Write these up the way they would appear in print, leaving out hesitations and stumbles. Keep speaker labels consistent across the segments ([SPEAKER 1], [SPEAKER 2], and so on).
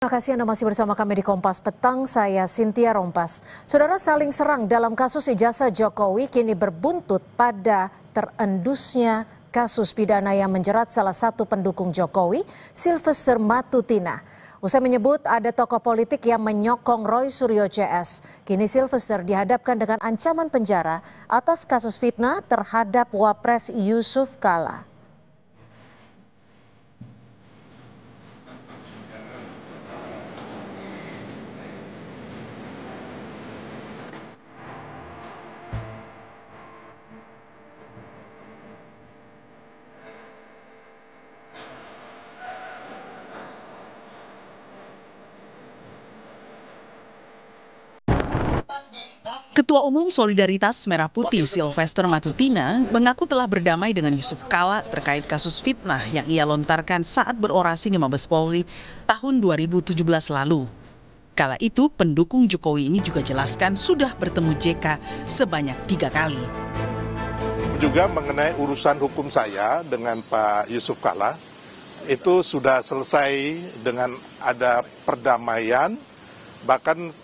[SPEAKER 1] Terima kasih Anda masih bersama kami di Kompas Petang, saya Cynthia Rompas. Saudara, saling serang dalam kasus ijazah Jokowi kini berbuntut pada terendusnya kasus pidana yang menjerat salah satu pendukung Jokowi, Sylvester Matutina. Usai menyebut ada tokoh politik yang menyokong Roy Suryo CS, kini Sylvester dihadapkan dengan ancaman penjara atas kasus fitnah terhadap Wapres Yusuf Kala.
[SPEAKER 2] Ketua Umum Solidaritas Merah Putih Sylvester Matutina mengaku telah berdamai dengan Yusuf Kala terkait kasus fitnah yang ia lontarkan saat berorasi di Mabes Polri tahun 2017 lalu. Kala itu pendukung Jokowi ini juga jelaskan sudah bertemu JK sebanyak 3 kali.
[SPEAKER 3] Juga mengenai urusan hukum saya dengan Pak Yusuf Kala, itu sudah selesai dengan ada perdamaian. Bahkan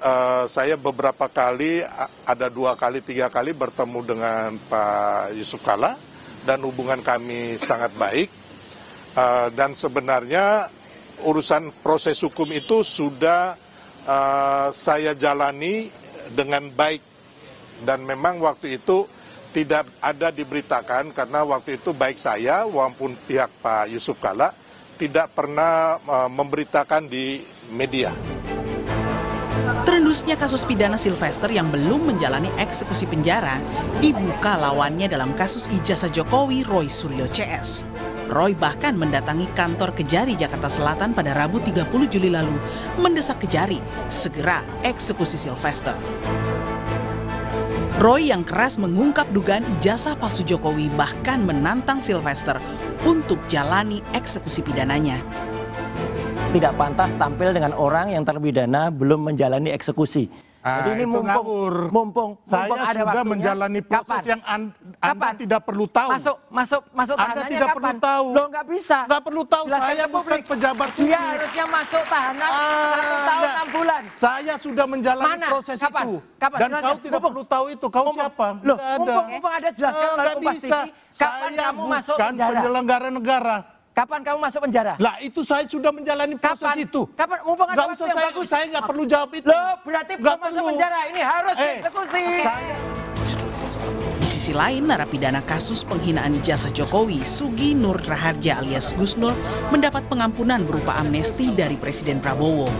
[SPEAKER 3] saya beberapa kali, ada 2 kali, 3 kali bertemu dengan Pak Yusuf Kala dan hubungan kami sangat baik. Dan sebenarnya urusan proses hukum itu sudah saya jalani dengan baik. Dan memang waktu itu tidak ada diberitakan karena waktu itu baik saya maupun pihak Pak Yusuf Kala tidak pernah memberitakan di media.
[SPEAKER 2] Terendusnya kasus pidana Sylvester yang belum menjalani eksekusi penjara dibuka lawannya dalam kasus ijazah Jokowi Roy Suryo CS. Roy bahkan mendatangi kantor Kejari Jakarta Selatan pada Rabu 30 Juli lalu mendesak Kejari segera eksekusi Sylvester. Roy yang keras mengungkap dugaan ijazah palsu Jokowi bahkan menantang Sylvester untuk jalani eksekusi pidananya.
[SPEAKER 4] Tidak pantas tampil dengan orang yang terpidana belum menjalani eksekusi.
[SPEAKER 3] Jadi ini mumpung saya
[SPEAKER 4] ada
[SPEAKER 3] sudah
[SPEAKER 4] waktunya,
[SPEAKER 3] menjalani proses
[SPEAKER 4] kapan?
[SPEAKER 3] yang Anda tidak perlu tahu.
[SPEAKER 4] Masuk
[SPEAKER 3] Anda
[SPEAKER 4] tahanannya
[SPEAKER 3] tidak
[SPEAKER 4] kapan?
[SPEAKER 3] perlu tahu.
[SPEAKER 4] Loh, nggak bisa.
[SPEAKER 3] Nggak perlu tahu,
[SPEAKER 4] Jelaskan
[SPEAKER 3] saya
[SPEAKER 4] ke
[SPEAKER 3] bukan
[SPEAKER 4] publik.
[SPEAKER 3] pejabat publik.
[SPEAKER 4] Dia harusnya masuk tahanan 1 tahun 6 bulan.
[SPEAKER 3] Saya sudah menjalani
[SPEAKER 4] Mana?
[SPEAKER 3] proses
[SPEAKER 4] Kapan?
[SPEAKER 3] itu.
[SPEAKER 4] Kapan?
[SPEAKER 3] Dan
[SPEAKER 4] Jelaskan.
[SPEAKER 3] kau tidak perlu tahu itu. Kau siapa?
[SPEAKER 4] Loh,
[SPEAKER 3] Nggak ada.
[SPEAKER 4] mumpung ada jelaskan melalui
[SPEAKER 3] Nggak
[SPEAKER 4] Kompas
[SPEAKER 3] bisa.
[SPEAKER 4] TV. Kapan
[SPEAKER 3] Saya
[SPEAKER 4] kamu masuk
[SPEAKER 3] bukan
[SPEAKER 4] penjara?
[SPEAKER 3] penyelenggara negara.
[SPEAKER 4] Kapan kamu masuk penjara?
[SPEAKER 3] Lah itu saya sudah menjalani proses
[SPEAKER 4] Kapan?
[SPEAKER 3] itu.
[SPEAKER 4] Kapan? Mumpung ada
[SPEAKER 3] Nggak
[SPEAKER 4] waktu
[SPEAKER 3] usah
[SPEAKER 4] yang
[SPEAKER 3] saya,
[SPEAKER 4] bagus.
[SPEAKER 3] saya nggak perlu jawab itu.
[SPEAKER 4] Loh, berarti
[SPEAKER 3] Nggak
[SPEAKER 4] belum masuk
[SPEAKER 3] perlu.
[SPEAKER 4] penjara. Ini harus dieksekusi.
[SPEAKER 2] Di sisi lain, narapidana kasus penghinaan ijazah Jokowi, Sugi Nur Raharja alias Gus Nur, mendapat pengampunan berupa amnesti dari Presiden Prabowo.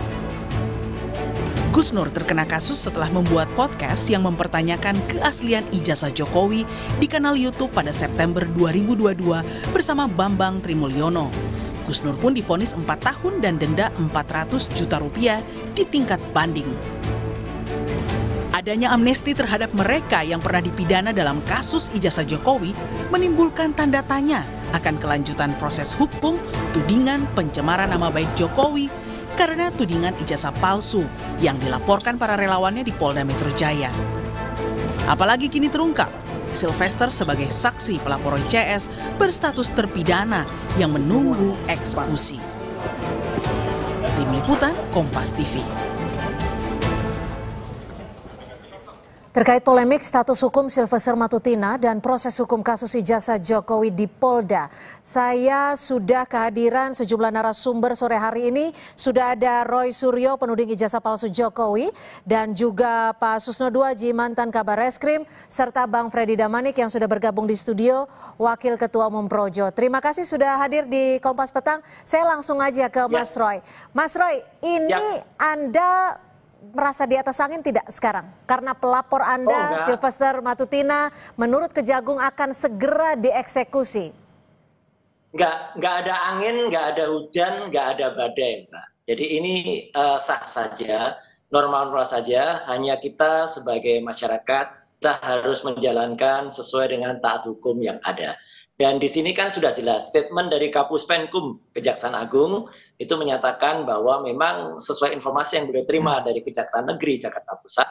[SPEAKER 2] Gus Nur terkena kasus setelah membuat podcast yang mempertanyakan keaslian ijazah Jokowi di kanal YouTube pada September 2022 bersama Bambang Trimulyono. Gus Nur pun divonis 4 tahun dan denda 400 juta rupiah di tingkat banding. Adanya amnesti terhadap mereka yang pernah dipidana dalam kasus ijazah Jokowi menimbulkan tanda tanya akan kelanjutan proses hukum tudingan pencemaran nama baik Jokowi karena tudingan ijazah palsu yang dilaporkan para relawannya di Polda Metro Jaya. Apalagi kini terungkap, Sylvester sebagai saksi pelapor CS berstatus terpidana yang menunggu eksekusi. Tim Liputan Kompas TV.
[SPEAKER 1] Terkait polemik status hukum Sylvester Matutina dan proses hukum kasus ijazah Jokowi di Polda, saya sudah kehadiran sejumlah narasumber sore hari ini. Sudah ada Roy Suryo, penuding ijazah palsu Jokowi, dan juga Pak Susno Duaji, mantan Kabar Reskrim, serta Bang Freddy Damanik yang sudah bergabung di studio, Wakil Ketua Umum Projo. Terima kasih sudah hadir di Kompas Petang. Saya langsung aja ke Mas Roy. Mas Roy, ini Anda merasa di atas angin tidak sekarang? Karena pelapor Anda, Sylvester Matutina, menurut Kejagung akan segera dieksekusi.
[SPEAKER 5] Nggak ada angin, nggak ada hujan, nggak ada badai, Mbak. Jadi ini sah saja, normal-normal saja. Hanya kita sebagai masyarakat, kita harus menjalankan sesuai dengan taat hukum yang ada. Dan di sini kan sudah jelas statement dari Kapus Penkum Kejaksaan Agung itu menyatakan bahwa memang sesuai informasi yang beliau terima dari Kejaksaan Negeri Jakarta Pusat,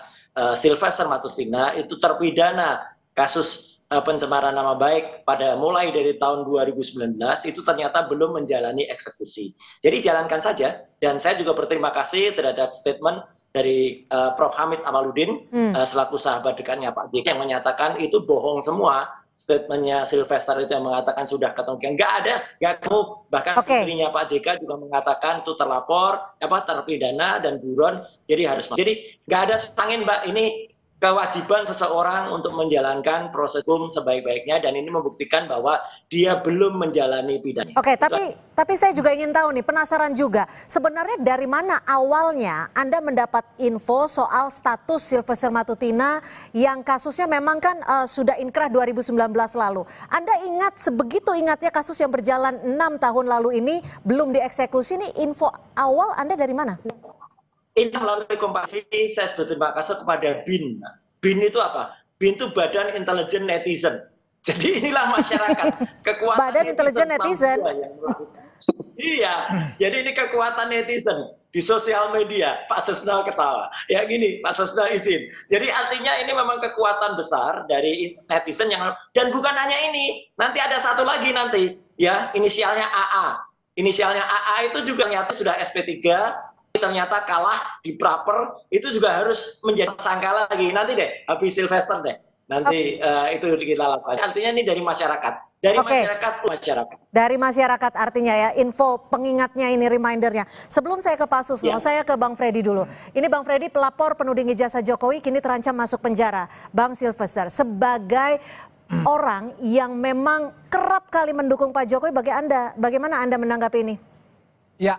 [SPEAKER 5] Sylvester Matutina itu terpidana kasus pencemaran nama baik pada mulai dari tahun 2019 itu ternyata belum menjalani eksekusi. Jadi jalankan saja, dan saya juga berterima kasih terhadap statement dari Prof. Hamid Amaluddin selaku sahabat dekatnya Pak JK yang menyatakan itu bohong semua. Statementnya Sylvester itu yang mengatakan sudah ketemu, nggak ada, nggak ketemu. Bahkan istrinya Pak JK juga mengatakan itu terlapor, terpidana dan buron, jadi harus masuk. Jadi nggak ada angin, Mbak. Ini kewajiban seseorang untuk menjalankan proses hukum sebaik-baiknya, dan ini membuktikan bahwa dia belum menjalani pidana.
[SPEAKER 1] Oke, tapi saya juga ingin tahu nih, penasaran juga, sebenarnya dari mana awalnya Anda mendapat info soal status Sylvester Matutina yang kasusnya memang kan sudah inkrah 2019 lalu. Anda ingat, sebegitu ingatnya kasus yang berjalan 6 tahun lalu ini belum dieksekusi, nih info awal Anda dari mana?
[SPEAKER 5] Ini melalui Kompas TV, saya berterima kasih kepada BIN. BIN itu apa? BIN itu Badan Intelijen Netizen. Jadi inilah masyarakat. Kekuatan
[SPEAKER 1] Badan Intelijen Netizen.
[SPEAKER 5] Iya, jadi ini kekuatan netizen di sosial media. Pak Susno ketawa. Ya gini, Pak Susno izin. Jadi artinya ini memang kekuatan besar dari netizen yang, dan bukan hanya ini. Nanti ada satu lagi nanti, ya, inisialnya AA. Inisialnya AA itu juga ternyata sudah SP3. Ternyata kalah di praper, itu juga harus menjadi tersangka lagi. Nanti deh, habis Sylvester deh. Nanti itu kita lakukan. Artinya ini dari masyarakat. Dari masyarakat.
[SPEAKER 1] Dari masyarakat artinya ya, info pengingatnya ini, remindernya. Sebelum saya ke Pak Susno, saya ke Bang Freddy dulu. Ini Bang Freddy, pelapor penuding ijazah Jokowi kini terancam masuk penjara. Bang Sylvester, sebagai orang yang memang kerap kali mendukung Pak Jokowi, bagaimana Anda menanggapi ini?
[SPEAKER 6] Ya,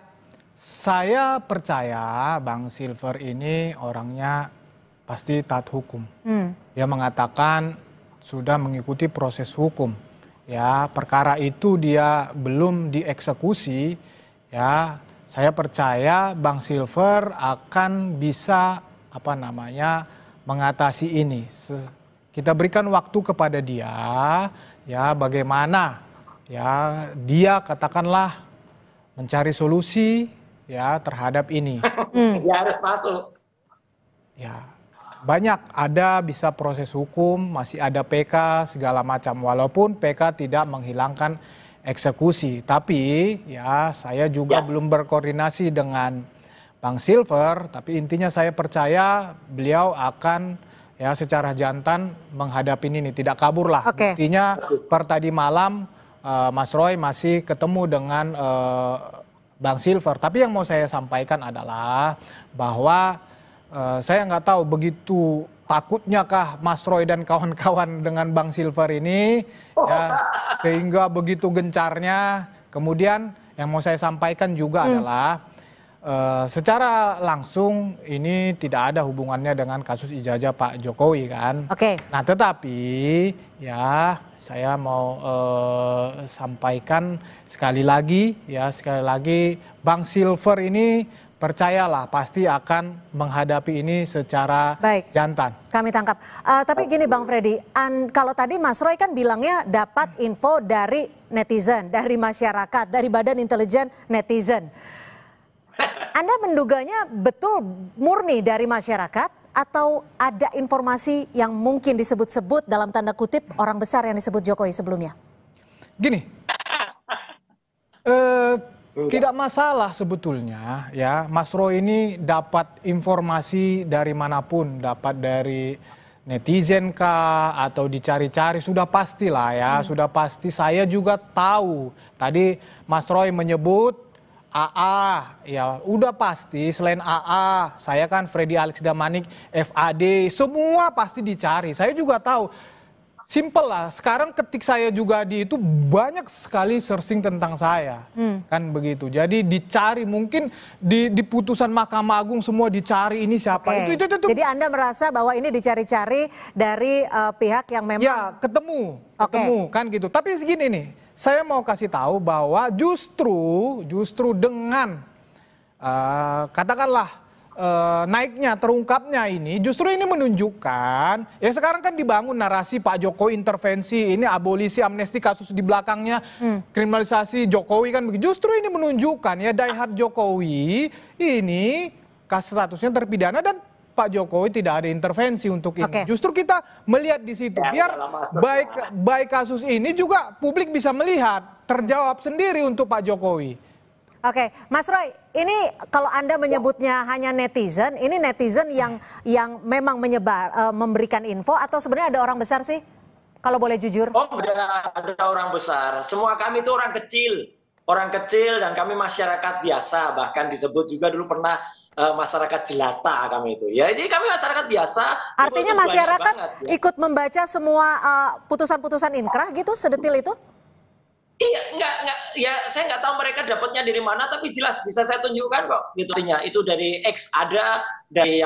[SPEAKER 6] saya percaya Bang Silver ini orangnya pasti taat hukum. Dia mengatakan sudah mengikuti proses hukum. Ya, perkara itu dia belum dieksekusi. Ya, saya percaya Bang Silver akan bisa mengatasi ini. Kita berikan waktu kepada dia, ya, bagaimana ya dia katakanlah mencari solusi ya terhadap ini.
[SPEAKER 5] Ya harus masuk.
[SPEAKER 6] Ya, banyak ada bisa proses hukum, masih ada PK segala macam. Walaupun PK tidak menghilangkan eksekusi, tapi ya saya juga belum berkoordinasi dengan Bang Silver. Tapi intinya saya percaya beliau akan ya secara jantan menghadapi ini, tidak kabur lah. Buktinya per tadi malam Mas Roy masih ketemu dengan Bang Silver. Tapi yang mau saya sampaikan adalah bahwa saya nggak tahu begitu takutnya kah Mas Roy dan kawan-kawan dengan Bang Silver ini, ya, sehingga begitu gencarnya. Kemudian yang mau saya sampaikan juga adalah secara langsung ini tidak ada hubungannya dengan kasus ijazah Pak Jokowi kan. Nah tetapi ya saya mau sampaikan sekali lagi Bang Silver ini percayalah pasti akan menghadapi ini secara jantan.
[SPEAKER 1] Kami tangkap. Tapi gini Bang Freddy, kalau tadi Mas Roy kan bilangnya dapat info dari netizen, dari masyarakat, dari Badan Intelijen Netizen. Anda menduganya betul murni dari masyarakat atau ada informasi yang mungkin disebut-sebut dalam tanda kutip orang besar yang disebut Jokowi sebelumnya?
[SPEAKER 6] Gini, tidak masalah sebetulnya ya, Mas Roy ini dapat informasi dari manapun, dapat dari netizen kah atau dicari-cari, sudah pastilah ya, sudah pasti. Saya juga tahu tadi Mas Roy menyebut AA, ya udah pasti. Selain AA, saya kan Freddy Alex Damanik, FAD, semua pasti dicari. Saya juga tahu. Simple lah, sekarang ketik saya juga di itu banyak sekali searching tentang saya. Kan begitu, jadi dicari, mungkin di putusan Mahkamah Agung semua dicari ini siapa. Itu. Jadi
[SPEAKER 1] Anda merasa bahwa ini dicari-cari dari pihak yang memang... Ya,
[SPEAKER 6] ketemu kan gitu. Tapi segini nih, saya mau kasih tahu bahwa justru dengan katakanlah naiknya, terungkapnya ini, justru ini menunjukkan, ya sekarang kan dibangun narasi Pak Jokowi intervensi, ini abolisi amnesti, kasus di belakangnya, kriminalisasi Jokowi kan begitu. Justru ini menunjukkan ya die hard Jokowi ini statusnya terpidana dan Pak Jokowi tidak ada intervensi untuk ini.
[SPEAKER 1] Oke.
[SPEAKER 6] Justru kita melihat di situ. Biar baik kasus ini juga publik bisa melihat, terjawab sendiri untuk Pak Jokowi.
[SPEAKER 1] Oke, Mas Roy, ini kalau Anda menyebutnya hanya netizen, ini netizen yang memang memberikan info atau sebenarnya ada orang besar sih? Kalau boleh jujur.
[SPEAKER 5] Oh, ada orang besar. Semua kami itu orang kecil dan kami masyarakat biasa, bahkan disebut juga dulu pernah masyarakat jelata kami itu. Ya, jadi kami masyarakat biasa.
[SPEAKER 1] Artinya masyarakat ikut membaca semua putusan-putusan inkrah gitu, sedetil itu?
[SPEAKER 5] Iya, enggak, ya saya nggak tahu mereka dapatnya dari mana, tapi jelas bisa saya tunjukkan kok. Gitu. Itu dari X ada, dari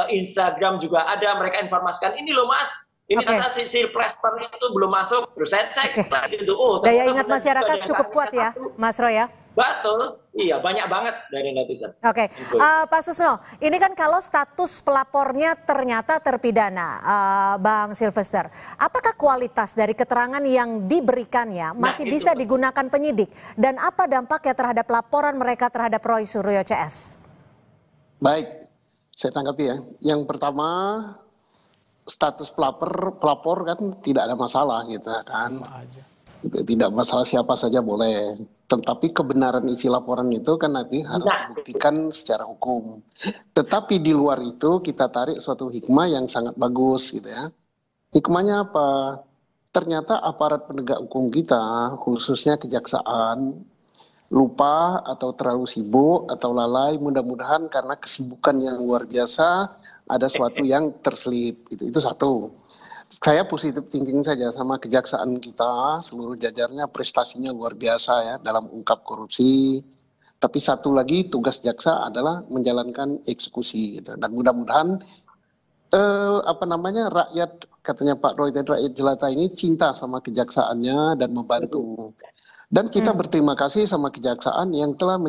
[SPEAKER 5] Instagram juga ada, mereka informasikan, ini loh Mas, ini ternyata si Preston itu belum masuk, terus saya cek gitu. Oh,
[SPEAKER 1] daya ingat masyarakat cukup kuat ya, Mas Roy ya?
[SPEAKER 5] Betul, iya banyak banget dari netizen.
[SPEAKER 1] Oke, Pak Susno, ini kan kalau status pelapornya ternyata terpidana, Bang Silvester, apakah kualitas dari keterangan yang diberikannya masih bisa digunakan penyidik? Dan apa dampaknya terhadap laporan mereka terhadap Roy Suryo CS?
[SPEAKER 7] Baik, saya tanggapi ya. Yang pertama, status pelapor kan tidak ada masalah gitu kan. Tidak masalah, siapa saja boleh. Tetapi kebenaran isi laporan itu kan nanti harus dibuktikan secara hukum. Tetapi di luar itu kita tarik suatu hikmah yang sangat bagus gitu ya. Hikmahnya apa? Ternyata aparat penegak hukum kita, khususnya kejaksaan, lupa atau terlalu sibuk atau lalai, mudah-mudahan karena kesibukan yang luar biasa ada suatu yang terselip. Itu satu. Saya positif thinking saja sama kejaksaan kita, seluruh jajarnya prestasinya luar biasa ya dalam ungkap korupsi. Tapi satu lagi tugas jaksa adalah menjalankan eksekusi gitu. Dan mudah-mudahan rakyat, katanya Pak Roy tadi, rakyat jelata ini cinta sama kejaksaannya dan membantu. Dan kita berterima kasih sama kejaksaan yang telah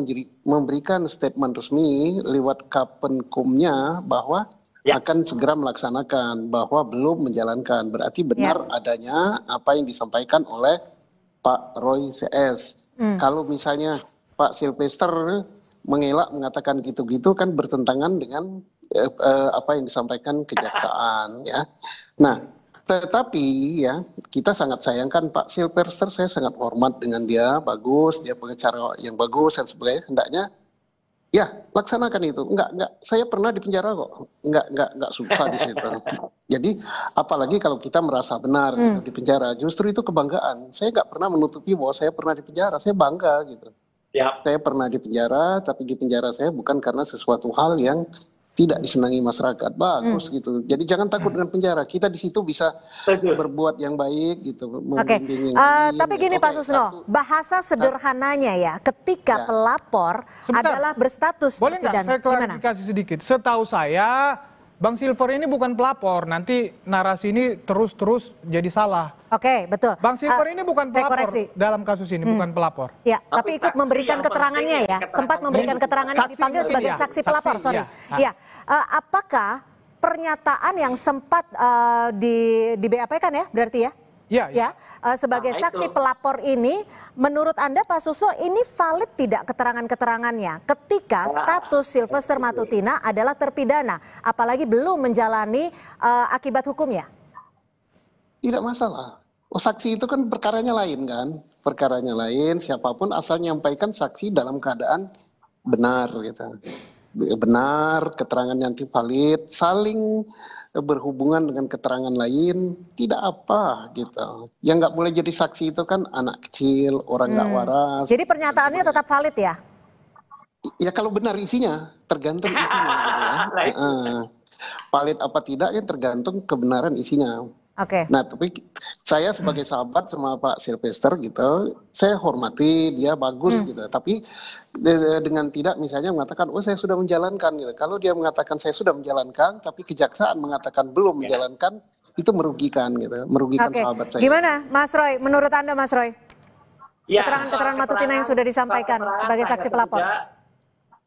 [SPEAKER 7] memberikan statement resmi lewat Kapenkumnya bahwa akan segera melaksanakan, bahwa belum menjalankan. Berarti benar adanya apa yang disampaikan oleh Pak Roy CS. Kalau misalnya Pak Silvester mengelak mengatakan gitu-gitu kan bertentangan dengan apa yang disampaikan kejaksaan ya. Nah, tetapi ya kita sangat sayangkan Pak Silvester, saya sangat hormat dengan dia, bagus, dia pengacara yang bagus dan sebagainya, hendaknya ya, laksanakan itu. Enggak, saya pernah di penjara kok. Enggak susah di situ. Jadi, apalagi kalau kita merasa benar gitu, di penjara, justru itu kebanggaan. Saya enggak pernah menutupi bahwa saya pernah di penjara, saya bangga gitu. Saya pernah di penjara, tapi di penjara saya bukan karena sesuatu hal yang tidak disenangi masyarakat, bagus gitu. Jadi jangan takut dengan penjara. Kita di situ bisa berbuat yang baik gitu.
[SPEAKER 1] Tapi gini Pak Susno, bahasa sederhananya ya, ketika pelapor adalah berstatus
[SPEAKER 6] boleh nggak saya klarifikasi sedikit? Setahu saya, Bang Silver ini bukan pelapor. Nanti narasi ini terus jadi salah.
[SPEAKER 1] Oke, betul.
[SPEAKER 6] Bang Silver ini bukan pelapor dalam kasus ini, bukan pelapor.
[SPEAKER 1] Ya, tapi ikut memberikan keterangannya ya. Sempat memberikan keterangannya, dipanggil sebagai saksi pelapor, sorry. Ya, apakah pernyataan yang sempat di BAP kan ya, berarti ya? Ya, sebagai saksi pelapor ini, menurut Anda Pak Susno ini valid tidak keterangan-keterangannya ketika status Silvester Matutina adalah terpidana, apalagi belum menjalani akibat hukumnya?
[SPEAKER 7] Tidak masalah. Saksi itu kan perkaranya lain kan, perkaranya lain. Siapapun asal nyampaikan saksi dalam keadaan benar gitu. Benar, keterangan yang valid, saling berhubungan dengan keterangan lain, tidak apa gitu. Yang nggak boleh jadi saksi itu kan anak kecil, orang nggak waras.
[SPEAKER 1] Jadi pernyataannya tetap valid ya?
[SPEAKER 7] Ya kalau benar isinya, tergantung isinya gitu ya. Valid apa tidaknya tergantung kebenaran isinya. Nah, tapi saya sebagai sahabat sama Pak Silvester gitu, saya hormati dia bagus gitu. Tapi dengan tidak misalnya mengatakan, oh saya sudah menjalankan gitu. Kalau dia mengatakan saya sudah menjalankan, tapi kejaksaan mengatakan belum menjalankan, itu merugikan gitu, merugikan sahabat saya.
[SPEAKER 1] Gimana, Mas Roy? Menurut Anda, Mas Roy? Keterangan Matutina yang sudah disampaikan sebagai saksi pelapor.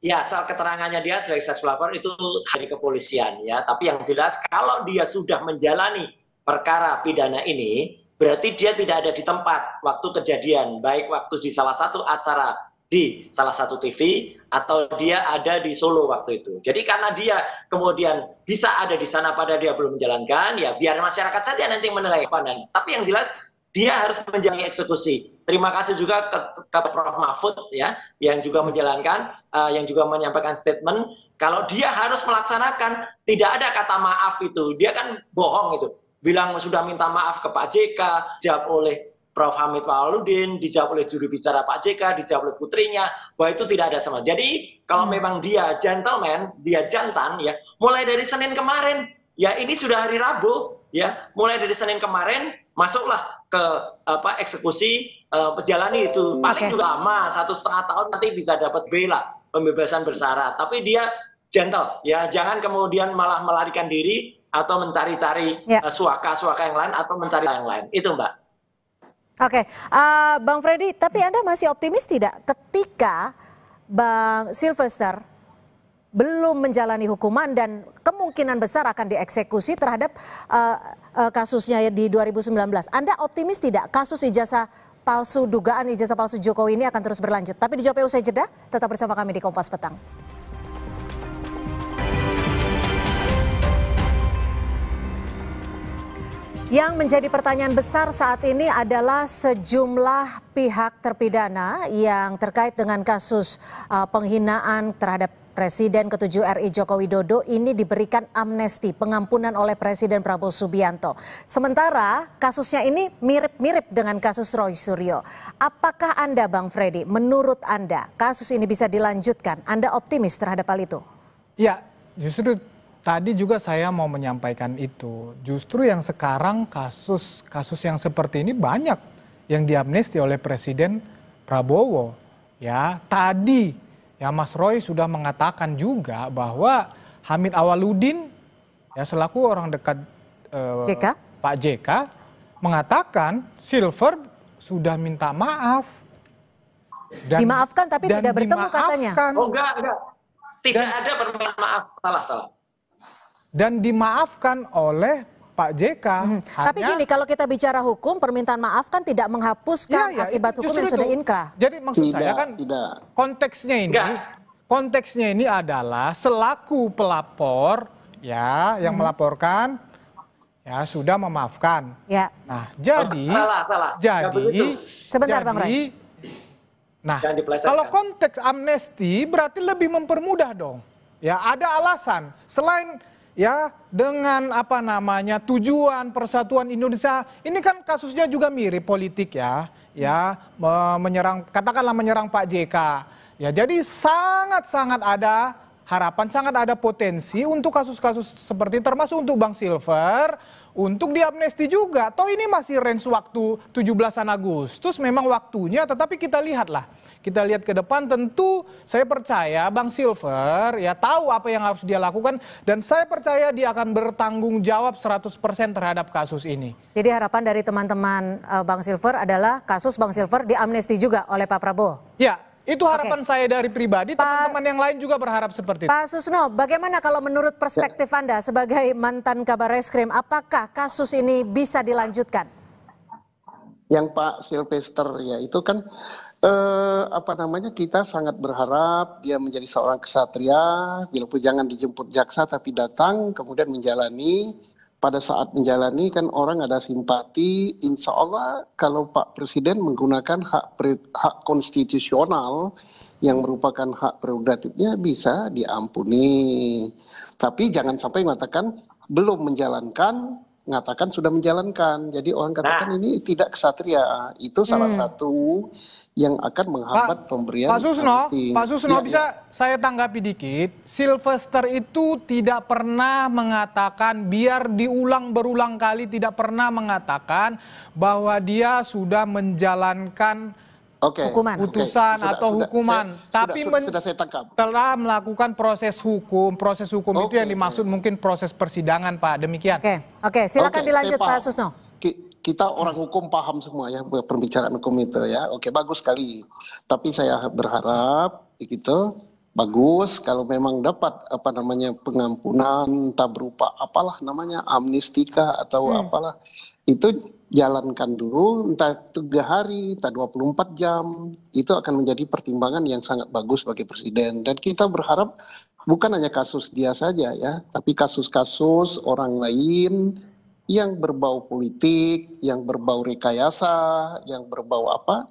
[SPEAKER 5] Ya, soal keterangannya dia sebagai saksi pelapor itu dari kepolisian ya. Tapi yang jelas kalau dia sudah menjalani perkara pidana ini, berarti dia tidak ada di tempat waktu kejadian, baik waktu di salah satu acara di salah satu TV atau dia ada di Solo waktu itu. Jadi karena dia kemudian bisa ada di sana pada dia belum menjalankan, ya biar masyarakat saja nanti menilai. Tapi yang jelas dia harus menjalani eksekusi. Terima kasih juga ke Prof. Mahfud ya, yang juga menjalankan, yang juga menyampaikan statement kalau dia harus melaksanakan, tidak ada kata maaf itu. Dia kan bohong itu. Bilang sudah minta maaf ke Pak JK, jawab oleh Prof. Hamid Pawaludin, dijawab oleh juru bicara Pak JK, dijawab oleh putrinya, bahwa itu tidak ada sama. Jadi kalau memang dia gentleman, dia jantan ya, mulai dari Senin kemarin, ya ini sudah hari Rabu, ya mulai dari Senin kemarin masuklah ke eksekusi, menjalani itu paling juga lama 1,5 tahun nanti bisa dapat bela pembebasan bersyarat. Tapi dia gentle, ya jangan kemudian malah melarikan diri atau mencari-cari suaka-suaka yang lain atau mencari yang lain. Itu Mbak.
[SPEAKER 1] Oke, Bang Freddy, tapi Anda masih optimis tidak ketika Bang Sylvester belum menjalani hukuman dan kemungkinan besar akan dieksekusi terhadap kasusnya di 2019. Anda optimis tidak kasus ijazah palsu, dugaan ijazah palsu Jokowi ini akan terus berlanjut? Tapi dijawab usai jeda, tetap bersama kami di Kompas Petang. Yang menjadi pertanyaan besar saat ini adalah sejumlah pihak terpidana yang terkait dengan kasus penghinaan terhadap Presiden ke-7 RI Joko Widodo ini diberikan amnesti, pengampunan oleh Presiden Prabowo Subianto. Sementara kasusnya ini mirip-mirip dengan kasus Roy Suryo. Apakah Anda, Bang Freddy, menurut Anda kasus ini bisa dilanjutkan? Anda optimis terhadap hal itu?
[SPEAKER 6] Ya, justru tadi juga saya mau menyampaikan itu. Justru yang sekarang kasus yang seperti ini banyak yang diamnesti oleh Presiden Prabowo. Ya, tadi ya Mas Roy sudah mengatakan juga bahwa Hamid Awaludin ya selaku orang dekat Pak JK mengatakan Silver sudah minta maaf.
[SPEAKER 1] Dan, dimaafkan tapi tidak bertemu katanya.
[SPEAKER 5] Oh enggak. Tidak ada permintaan maaf, salah.
[SPEAKER 6] Dan dimaafkan oleh Pak JK.
[SPEAKER 1] Tapi gini, kalau kita bicara hukum, permintaan maaf kan tidak menghapuskan akibat hukum yang sudah inkrah.
[SPEAKER 6] Jadi maksud saya kan konteksnya ini adalah selaku pelapor ya yang melaporkan ya sudah memaafkan.
[SPEAKER 1] Ya.
[SPEAKER 6] Nah, jadi
[SPEAKER 1] sebentar Bang Ray.
[SPEAKER 6] Nah, kalau konteks amnesti berarti lebih mempermudah dong. Ya, ada alasan selain ya dengan tujuan persatuan Indonesia. Ini kan kasusnya juga mirip politik ya menyerang Pak JK. Ya, jadi sangat ada harapan, sangat ada potensi untuk kasus-kasus seperti termasuk untuk Bang Silver untuk diamnesti juga. Toh ini masih range waktu 17 Agustus memang waktunya, tetapi kita lihatlah. Kita lihat ke depan, tentu saya percaya Bang Silver ya tahu apa yang harus dia lakukan dan saya percaya dia akan bertanggung jawab 100% terhadap kasus ini.
[SPEAKER 1] Jadi harapan dari teman-teman Bang Silver adalah kasus Bang Silver diamnesti juga oleh Pak Prabowo?
[SPEAKER 6] Ya, itu harapan saya dari pribadi, teman-teman yang lain juga berharap seperti itu.
[SPEAKER 1] Pak Susno, bagaimana kalau menurut perspektif Anda sebagai mantan Kabar Reskrim, apakah kasus ini bisa dilanjutkan?
[SPEAKER 7] Yang Pak Sylvester ya itu kan kita sangat berharap dia menjadi seorang kesatria, biarpun jangan dijemput jaksa tapi datang kemudian menjalani. Pada saat menjalani kan orang ada simpati, insya Allah kalau Pak Presiden menggunakan hak konstitusional yang merupakan hak prerogatifnya bisa diampuni. Tapi jangan sampai mengatakan belum menjalankan, mengatakan sudah menjalankan. Jadi orang katakan ini tidak kesatria. Itu salah satu yang akan menghambat pemberian amnesti.
[SPEAKER 6] Pak Susno bisa saya tanggapi dikit. Sylvester itu tidak pernah mengatakan, biar diulang berulang kali, tidak pernah mengatakan bahwa dia sudah menjalankan putusan atau hukuman. Tapi telah melakukan proses hukum. Proses hukum itu yang dimaksud mungkin proses persidangan, Pak. Demikian.
[SPEAKER 1] Oke, silakan dilanjut Pak Susno.
[SPEAKER 7] Kita orang hukum paham semua ya pembicaraan hukum itu ya. Oke, bagus sekali. Tapi saya berharap gitu bagus kalau memang dapat pengampunan entah berupa amnestika atau apalah. Itu jalankan dulu, entah 3 hari, entah 24 jam, itu akan menjadi pertimbangan yang sangat bagus bagi Presiden. Dan kita berharap bukan hanya kasus dia saja ya, tapi kasus-kasus orang lain yang berbau politik, yang berbau rekayasa, yang berbau apa,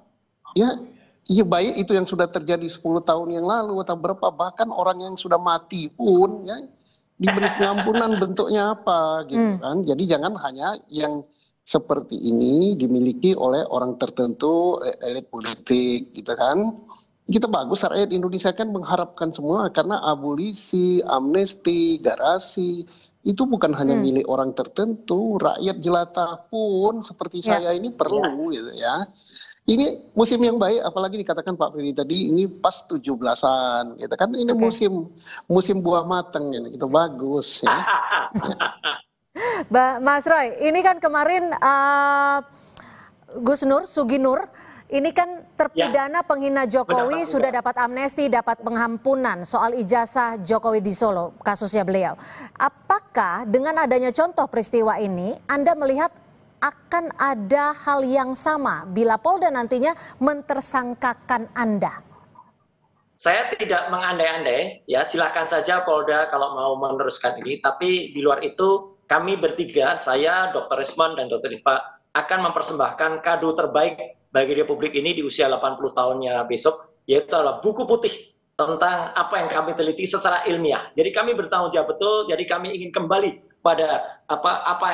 [SPEAKER 7] ya, ya baik itu yang sudah terjadi 10 tahun yang lalu atau berapa, bahkan orang yang sudah mati pun ya diberi pengampunan bentuknya apa gitu kan. Jadi jangan hanya yang seperti ini dimiliki oleh orang tertentu, elit politik gitu kan. Kita bagus, rakyat Indonesia kan mengharapkan semua, karena abolisi, amnesti, garasi itu bukan hanya milik orang tertentu, rakyat jelata pun seperti saya ini perlu gitu ya. Ini musim yang baik, apalagi dikatakan Pak Freddy tadi, ini pas 17-an gitu kan. Ini musim buah matang ini, itu bagus ya.
[SPEAKER 1] Mas Roy, ini kan kemarin Gus Nur, Sugi Nur, ini kan terpidana penghina Jokowi sudah dapat amnesti, dapat pengampunan soal ijazah Jokowi di Solo, kasusnya beliau. Apakah dengan adanya contoh peristiwa ini, Anda melihat akan ada hal yang sama bila Polda nantinya mentersangkakan Anda?
[SPEAKER 5] Saya tidak mengandai-andai, ya silakan saja Polda kalau mau meneruskan ini. Tapi di luar itu kami bertiga, saya, Dr. Resman dan Dr. Diva akan mempersembahkan kado terbaik bagi Republik ini di usia 80 tahunnya besok, yaitu adalah buku putih tentang apa yang kami teliti secara ilmiah. Jadi kami bertanggung jawab betul. Jadi kami ingin kembali pada apa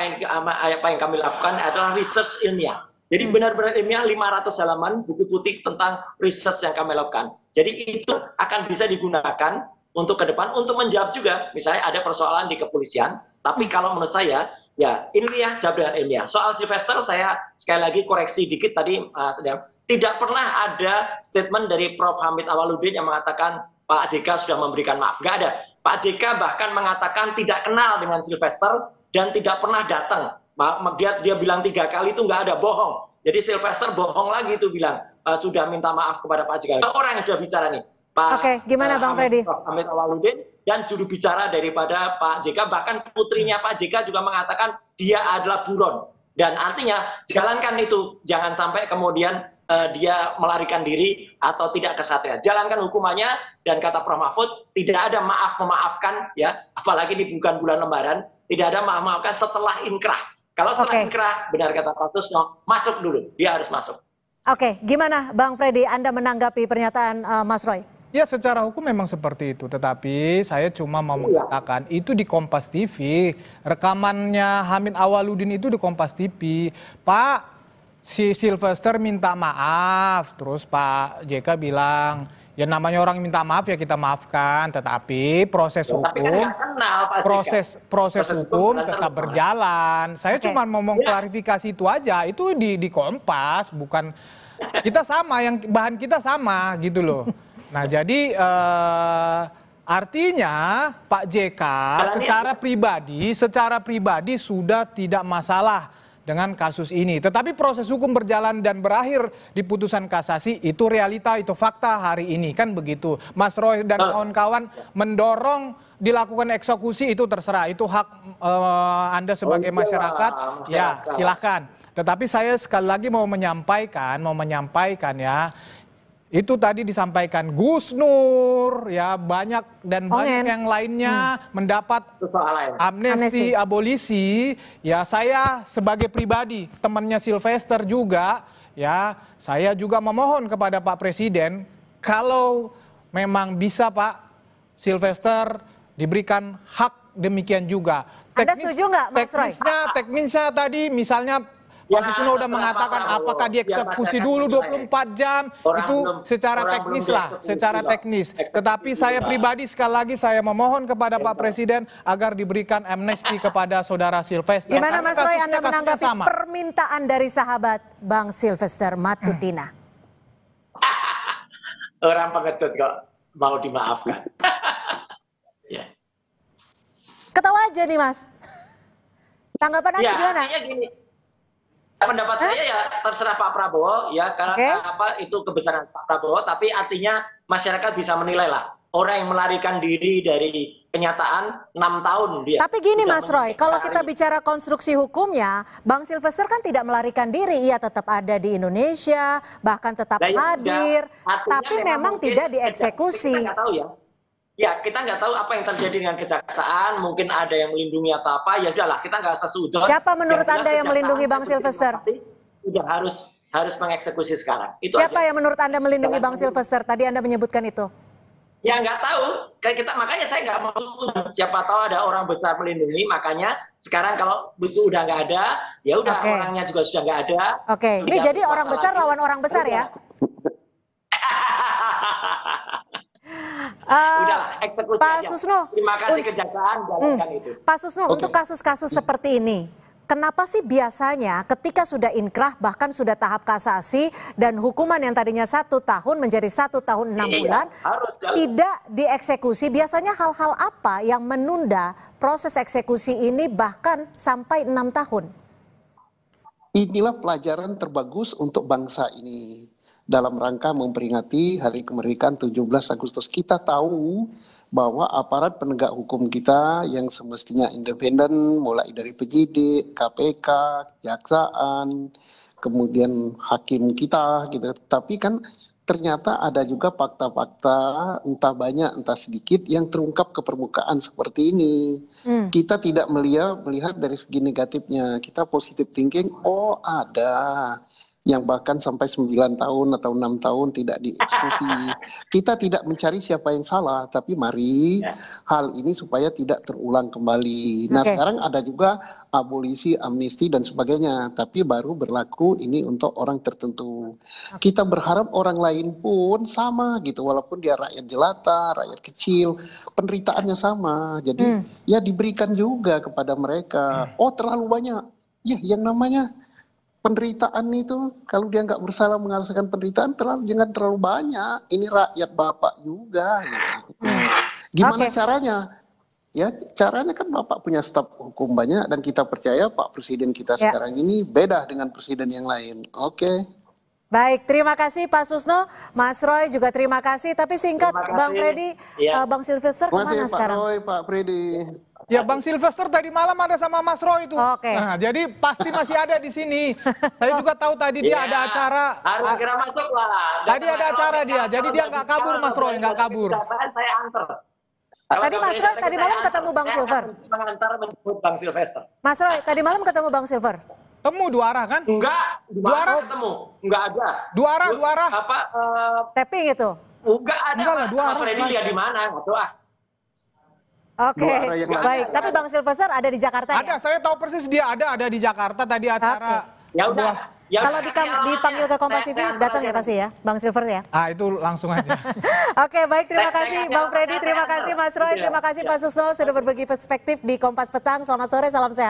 [SPEAKER 5] yang kami lakukan adalah research ilmiah. Jadi benar-benar ilmiah, 500 halaman buku putih tentang research yang kami lakukan. Jadi itu akan bisa digunakan untuk ke depan untuk menjawab juga misalnya ada persoalan di kepolisian. Tapi kalau menurut saya ya ilmiah jawab dengan ilmiah. Soal Sylvester saya sekali lagi koreksi dikit tadi tidak pernah ada statement dari Prof. Hamid Awaludin yang mengatakan Pak JK sudah memberikan maaf. Nggak ada. Pak JK bahkan mengatakan tidak kenal dengan Sylvester dan tidak pernah datang. Dia bilang 3 kali itu nggak ada, bohong. Jadi Sylvester bohong lagi itu bilang sudah minta maaf kepada Pak JK. Orang yang sudah bicara nih, Pak
[SPEAKER 1] gimana Bang Freddy?
[SPEAKER 5] Hamid Awaludin dan juru bicara daripada Pak JK, bahkan putrinya Pak JK juga mengatakan dia adalah buron. Dan artinya jalankan itu, jangan sampai kemudian dia melarikan diri atau tidak kesatria. Jalankan hukumannya, dan kata Prof. Mahfud tidak ada maaf memaafkan ya, apalagi di bulan Lebaran, tidak ada maaf memaafkan setelah inkrah. Kalau setelah inkrah, benar kata Pak Tusno, masuk dulu, dia harus masuk.
[SPEAKER 1] Gimana Bang Freddy, Anda menanggapi pernyataan Mas Roy?
[SPEAKER 6] Ya secara hukum memang seperti itu, tetapi saya cuma mau mengatakan itu di Kompas TV, rekamannya Hamid Awaludin itu di Kompas TV. Pak, si Sylvester minta maaf, terus Pak JK bilang, ya namanya orang minta maaf ya kita maafkan, tetapi proses hukum, proses hukum tetap berjalan. Saya cuma mau klarifikasi itu aja, itu di Kompas, bukan kita sama, yang bahan kita sama gitu loh. Nah jadi artinya Pak JK secara pribadi sudah tidak masalah dengan kasus ini. Tetapi proses hukum berjalan dan berakhir di putusan kasasi, itu realita, itu fakta hari ini kan begitu. Mas Roy dan kawan-kawan mendorong dilakukan eksekusi itu terserah, itu hak Anda sebagai masyarakat, ya silahkan. Tetapi saya sekali lagi mau menyampaikan ya, itu tadi disampaikan Gus Nur ya, banyak yang lainnya mendapat amnesti, abolisi. Ya saya sebagai pribadi temannya Sylvester juga ya, saya juga memohon kepada Pak Presiden kalau memang bisa Pak Sylvester diberikan hak demikian juga.
[SPEAKER 1] Anda setuju nggak Mas Roy?
[SPEAKER 6] Teknisnya tadi misalnya Pak Susno udah mengatakan apakah dieksekusi dulu 24 jam, itu secara teknis lah, secara teknis. Tetapi saya pribadi sekali lagi saya memohon kepada Pak Presiden agar diberikan amnesti kepada saudara Sylvester.
[SPEAKER 1] Gimana Mas Roy, Anda menanggapi permintaan dari sahabat Bang Sylvester Matutina?
[SPEAKER 5] Orang pengecut kok mau dimaafkan.
[SPEAKER 1] Ketawa aja nih Mas. Tanggapan Anda gimana?
[SPEAKER 5] Gini. Pendapat saya ya terserah Pak Prabowo ya, karena apa itu kebesaran Pak Prabowo, tapi artinya masyarakat bisa menilai lah. orang yang melarikan diri dari kenyataan 6 tahun dia.
[SPEAKER 1] Tapi gini
[SPEAKER 5] Tidak
[SPEAKER 1] Mas Roy, kalau kita
[SPEAKER 5] mencari.
[SPEAKER 1] bicara konstruksi hukumnya, Bang Silvester kan tidak melarikan diri, ia tetap ada di Indonesia, bahkan tetap
[SPEAKER 5] Nah, ya
[SPEAKER 1] hadir,
[SPEAKER 5] sudah. Artinya
[SPEAKER 1] tapi memang
[SPEAKER 5] mungkin
[SPEAKER 1] tidak dieksekusi.
[SPEAKER 5] Kita nggak tahu ya. Ya, kita nggak tahu apa yang terjadi dengan kejaksaan, mungkin ada yang melindungi atau apa, ya udahlah, kita nggak usah sudut.
[SPEAKER 1] Siapa menurut
[SPEAKER 5] Yang jelas
[SPEAKER 1] Anda yang melindungi Bang Silvester?
[SPEAKER 5] Sudah harus mengeksekusi sekarang. Itu
[SPEAKER 1] Siapa
[SPEAKER 5] aja.
[SPEAKER 1] yang menurut Anda melindungi Bang Silvester? Tadi Anda menyebutkan itu.
[SPEAKER 5] Ya nggak tahu, kayak kita makanya saya nggak mau. Siapa tahu ada orang besar melindungi, makanya sekarang kalau itu udah nggak ada, ya udah
[SPEAKER 1] Oke.
[SPEAKER 5] orangnya juga sudah nggak ada.
[SPEAKER 1] Oke, ini
[SPEAKER 5] Tidak
[SPEAKER 1] jadi orang
[SPEAKER 5] berkuasa
[SPEAKER 1] besar
[SPEAKER 5] lagi.
[SPEAKER 1] lawan orang besar ya?
[SPEAKER 5] Udah eksekusi
[SPEAKER 1] Pak
[SPEAKER 5] aja.
[SPEAKER 1] Susno,
[SPEAKER 5] Terima kasih kejaksaan jalankan itu.
[SPEAKER 1] Pak Susno,
[SPEAKER 7] Oke.
[SPEAKER 1] untuk kasus-kasus seperti ini, kenapa sih biasanya ketika sudah inkrah bahkan sudah tahap kasasi dan hukuman yang tadinya 1 tahun menjadi 1 tahun 6 bulan
[SPEAKER 5] harus jauh.
[SPEAKER 1] tidak dieksekusi? Biasanya hal-hal apa yang menunda proses eksekusi ini bahkan sampai 6 tahun?
[SPEAKER 7] Inilah pelajaran terbagus untuk bangsa ini. Dalam rangka memperingati Hari Kemerdekaan 17 Agustus, kita tahu bahwa aparat penegak hukum kita yang semestinya independen, mulai dari penyidik, KPK, kejaksaan, kemudian hakim kita, gitu. Tapi kan ternyata ada juga fakta-fakta, entah banyak, entah sedikit, yang terungkap ke permukaan seperti ini. Kita tidak melihat dari segi negatifnya, kita positive thinking, oh ada yang bahkan sampai 9 tahun atau 6 tahun tidak dieksekusi. Kita tidak mencari siapa yang salah, tapi mari hal ini supaya tidak terulang kembali. Nah,
[SPEAKER 1] Oke.
[SPEAKER 7] sekarang ada juga abolisi, amnesti dan sebagainya, tapi baru berlaku ini untuk orang tertentu. Kita berharap orang lain pun sama gitu, walaupun dia rakyat jelata, rakyat kecil, penderitaannya sama. Jadi ya diberikan juga kepada mereka. Oh, terlalu banyak. Ya, yang namanya penderitaan itu, kalau dia nggak bersalah menghasilkan penderitaan, jangan terlalu banyak. Ini rakyat Bapak juga. Gitu. Gimana
[SPEAKER 1] Oke.
[SPEAKER 7] caranya? Ya, caranya kan Bapak punya staf hukum banyak dan kita percaya Pak Presiden kita
[SPEAKER 1] Ya.
[SPEAKER 7] sekarang ini beda dengan presiden yang lain. Oke.
[SPEAKER 1] Baik, terima kasih Pak Susno, Mas Roy juga terima kasih. Tapi singkat,
[SPEAKER 5] Terima kasih.
[SPEAKER 1] Bang Freddy,
[SPEAKER 5] Iya.
[SPEAKER 1] Bang Silvester
[SPEAKER 7] Terima
[SPEAKER 1] kemana
[SPEAKER 7] kasih Pak
[SPEAKER 1] sekarang?
[SPEAKER 7] Roy, Pak Freddy.
[SPEAKER 6] Ya Bang Silvester tadi malam ada sama Mas Roy itu.
[SPEAKER 1] Oke.
[SPEAKER 6] Nah, jadi pasti masih ada di sini. Saya juga tahu tadi dia
[SPEAKER 5] Ya,
[SPEAKER 6] ada acara.
[SPEAKER 5] Harus segera masuk lah.
[SPEAKER 6] Tadi ada acara dia, jadi dia nggak kabur, Mas Roy, nggak kabur.
[SPEAKER 5] Saya antar.
[SPEAKER 1] Tadi Mas Roy, tadi malam ketemu Bang Silver.
[SPEAKER 5] Mengantar menjemput Bang Silvester.
[SPEAKER 1] Mas Roy, tadi malam ketemu Bang Silver.
[SPEAKER 6] Temu 2 arah kan?
[SPEAKER 5] Enggak,
[SPEAKER 6] Dua arah?
[SPEAKER 5] ketemu. Enggak ada.
[SPEAKER 6] 2 arah, 2 arah.
[SPEAKER 5] Apa?
[SPEAKER 1] Tapping itu.
[SPEAKER 5] Enggak ada.
[SPEAKER 6] Enggak lah,
[SPEAKER 5] Mas.
[SPEAKER 6] dua
[SPEAKER 5] Mas
[SPEAKER 6] arah,
[SPEAKER 5] Freddy
[SPEAKER 6] Mas.
[SPEAKER 5] lihat di mana? Nggak tahu ah.
[SPEAKER 1] Oke,
[SPEAKER 7] Dua arah yang lain.
[SPEAKER 1] baik. Tapi Bang Silvester ada di Jakarta
[SPEAKER 6] Ada,
[SPEAKER 1] ya?
[SPEAKER 6] saya tahu persis dia ada di Jakarta tadi acara.
[SPEAKER 5] Ya udah.
[SPEAKER 6] Wah.
[SPEAKER 5] Ya
[SPEAKER 1] Kalau
[SPEAKER 5] udah,
[SPEAKER 1] dipanggil ke Kompas
[SPEAKER 5] saya
[SPEAKER 1] TV,
[SPEAKER 5] antar
[SPEAKER 1] datang
[SPEAKER 5] aja.
[SPEAKER 1] ya pasti ya, Bang Silver ya?
[SPEAKER 6] Ah, itu langsung aja.
[SPEAKER 1] Oke, baik. Terima
[SPEAKER 5] Saya
[SPEAKER 1] kasih
[SPEAKER 5] kasih
[SPEAKER 1] Bang
[SPEAKER 5] alamatnya,
[SPEAKER 1] Freddy, terima
[SPEAKER 5] saya
[SPEAKER 1] kasih
[SPEAKER 5] antar.
[SPEAKER 1] Mas Roy,
[SPEAKER 5] Iya,
[SPEAKER 1] terima kasih
[SPEAKER 5] iya.
[SPEAKER 1] Pak Susno sudah berbagi perspektif di Kompas Petang. Selamat sore, salam sehat.